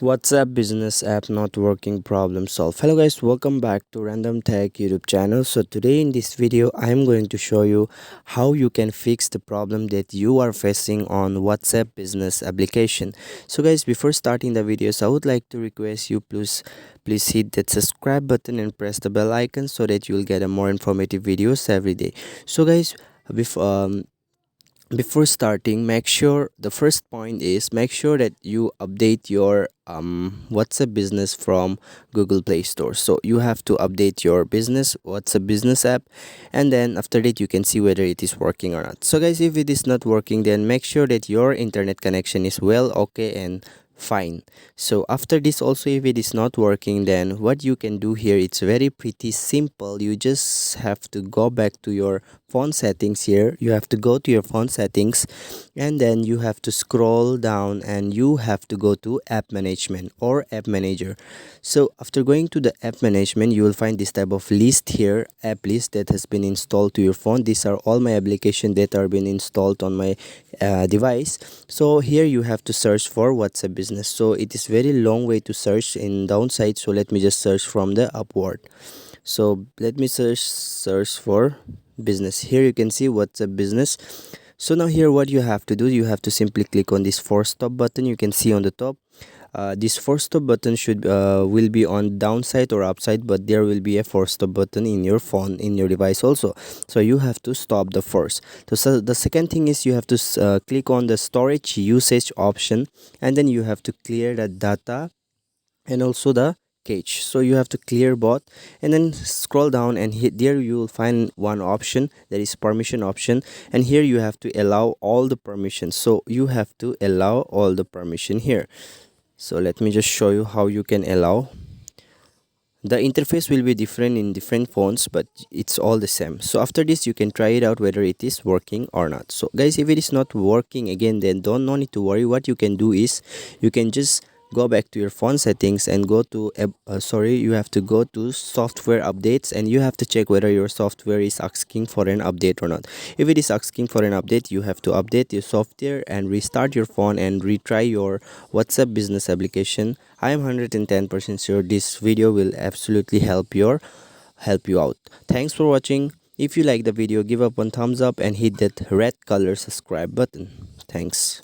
WhatsApp business app not working, problem solved. Hello guys, welcome back to Random Tech YouTube channel. So today in this video I am going to show you how you can fix the problem that you are facing on WhatsApp business application. So guys, before starting the videos I would like to request you please hit that subscribe button and press the bell icon so that you will get a more informative videos every day. So guys, before starting, make sure the first point is make sure that you update your WhatsApp business from Google Play Store. So you have to update your business WhatsApp business app, and then after that you can see whether it is working or not. So guys, if it is not working, then make sure that your internet connection is well okay and fine. So after this also, if it is not working, then what you can do here, it's very pretty simple. You just have to go back to your phone settings. Here you have to go to your phone settings, and then you have to scroll down and you have to go to app management or app manager. So after going to the app management, you will find this type of list here, app list that has been installed to your phone. These are all my applications that are been installed on my device. So here you have to search for WhatsApp business. So it is very long way to search in downside, so let me just search from the upward. So let me search for business. Here you can see WhatsApp business. So now here what you have to do, you have to simply click on this force stop button. You can see on the top, this force stop button should will be on downside or upside, but there will be a force stop button in your phone, in your device also. So you have to stop the force. So the second thing is you have to click on the storage usage option, and then you have to clear the data and also the cache. So you have to clear both, and then scroll down and hit there. You will find one option, that is permission option, and here you have to allow all the permissions. So you have to allow all the permission here. So let me just show you how you can allow. The interface will be different in different phones, but it's all the same. So after this you can try it out whether it is working or not. So guys, if it is not working again, then no need to worry. What you can do is you can just go back to your phone settings and go to you have to go to software updates, and you have to check whether your software is asking for an update or not. If it is asking for an update, you have to update your software and restart your phone and retry your WhatsApp business application. I am 110% sure this video will absolutely help you out. Thanks for watching. If you like the video, give up one thumbs up and hit that red color subscribe button. Thanks.